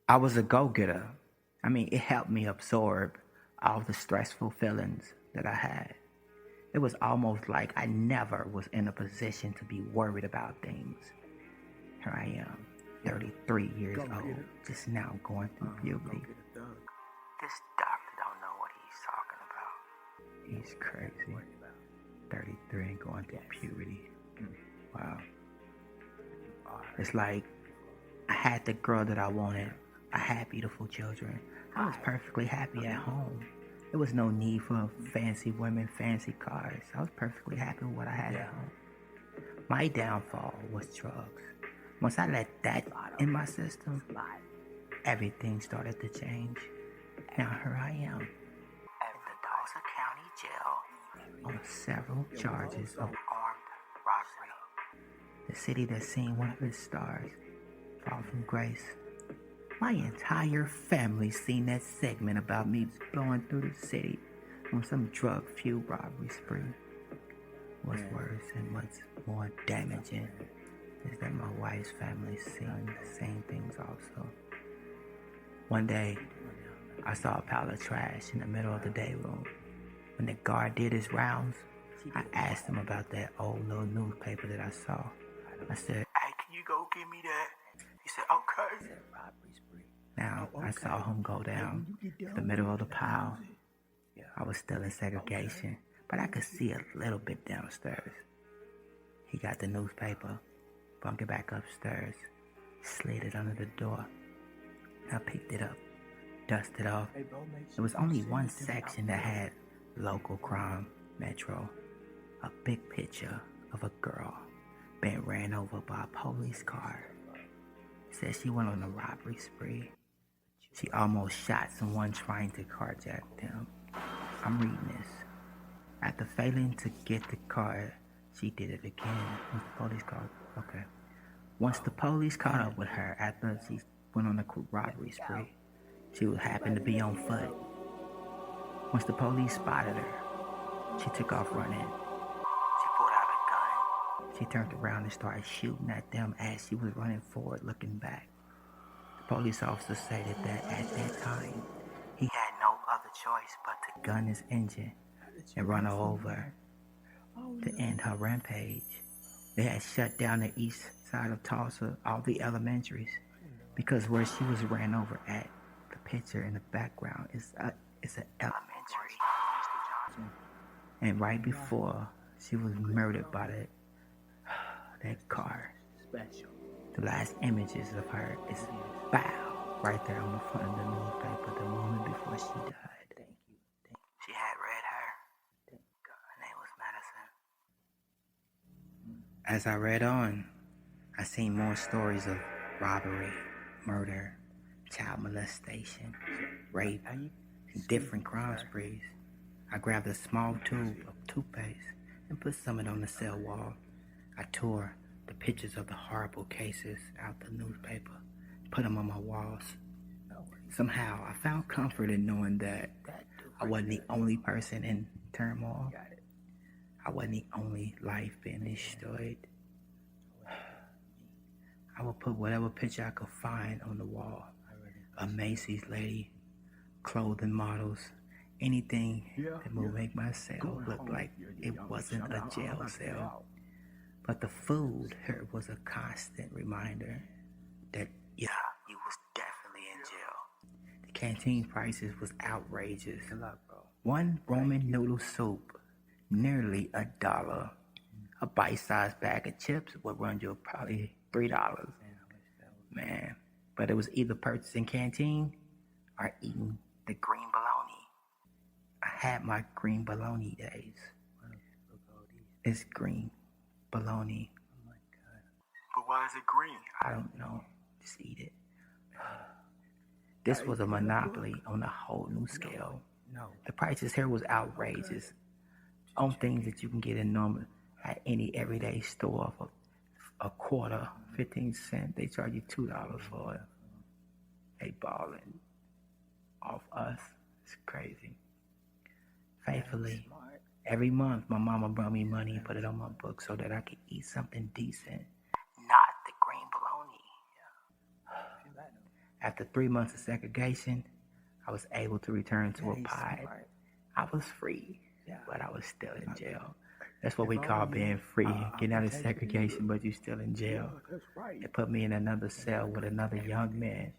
I was a go-getter. I mean, it helped me absorb all the stressful feelings that I had. It was almost like I never was in a position to be worried about things. Here I am, 33 years old, just now going through puberty. This doctor don't know what he's talking about. He's crazy. 33 and going through puberty. Wow. It's like I had the girl that I wanted. I had beautiful children. I was perfectly happy at home. There was no need for fancy women, fancy cars. I was perfectly happy with what I had at home. My downfall was drugs. Once I let that in my system, everything started to change. Now here I am at the Tulsa County Jail on several charges of armed robbery. The city that's seen one of its stars fall from grace. My entire family seen that segment about me blowing through the city on some drug-fueled robbery spree. What's worse and what's more damaging is that my wife's family seen the same things also. One day, I saw a pile of trash in the middle of the day room. When the guard did his rounds, I asked him about that old little newspaper that I saw. I said, "Hey, can you go get me that?" He said, "Okay." Now, I saw him go down to the middle of the pile. I was still in segregation, but I could see a little bit downstairs. He got the newspaper, bumped it back upstairs, slid it under the door. I picked it up, dusted off. There was only one section that had local crime, Metro. A big picture of a girl being ran over by a police car. It said she went on a robbery spree. She almost shot someone trying to carjack them. I'm reading this. After failing to get the car, she did it again. Once the police caught, okay. Once the police caught up with her after she went on a robbery spree, she would happen to be on foot. Once the police spotted her, she took off running. She pulled out a gun. She turned around and started shooting at them as she was running forward, looking back. The police officer stated that at that time, he had no other choice but to gun his engine and run her over to end her rampage. They had shut down the east side of Tulsa, all the elementaries, because where she was ran over at, the picture in the background is an elementary. And right before she was murdered by that car, the last images of her is bow right there on the front of the newspaper the moment before she died. She had red hair. Her name was Madison. As I read on, I seen more stories of robbery, murder, child molestation, rape, and different crime sprees. I grabbed a small tube of toothpaste and put some of it on the cell wall. I tore the pictures of the horrible cases out the newspaper, put them on my walls. Somehow, I found comfort in knowing that I wasn't the only person in turmoil. I wasn't the only life being destroyed. I would put whatever picture I could find on the wall. A Macy's lady, clothing models, anything that would make my cell look like it wasn't a jail cell. But the food here was a constant reminder that, you was definitely in jail. The canteen prices was outrageous. One Roman noodle soup, nearly $1. A bite-sized bag of chips would run you probably $3. Man, but it was either purchasing canteen or eating the green bologna. I had my green bologna days. It's green bologna. Oh my God. But why is it green? I don't know. Just eat it. This was a monopoly on a whole new scale. The prices here was outrageous. On things that you can get in normal at any everyday store for a quarter, 15 cents. They charge you $2 for it. They balling off us. It's crazy. Faithfully, every month my mama brought me money and put it on my book so that I could eat something decent. Not the green bologna. After 3 months of segregation, I was able to return to a pod. I was free, but I was still in jail. That's what we call being free, getting out of segregation, but you're still in jail. It put me in another cell with another young man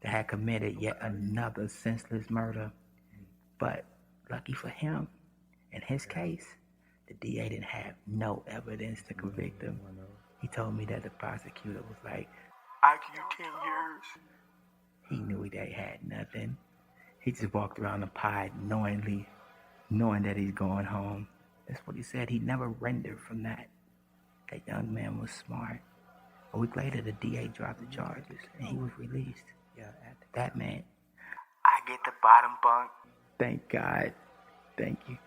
that had committed yet another senseless murder. But lucky for him, in his case, the DA didn't have no evidence to convict him. He told me that the prosecutor was like, I give you 10 years. He knew they had nothing. He just walked around the pod knowing that he's going home. That's what he said. He never rendered from that. That young man was smart. A week later, the DA dropped the charges, and he was released. That meant I get the bottom bunk. Thank God. Thank you.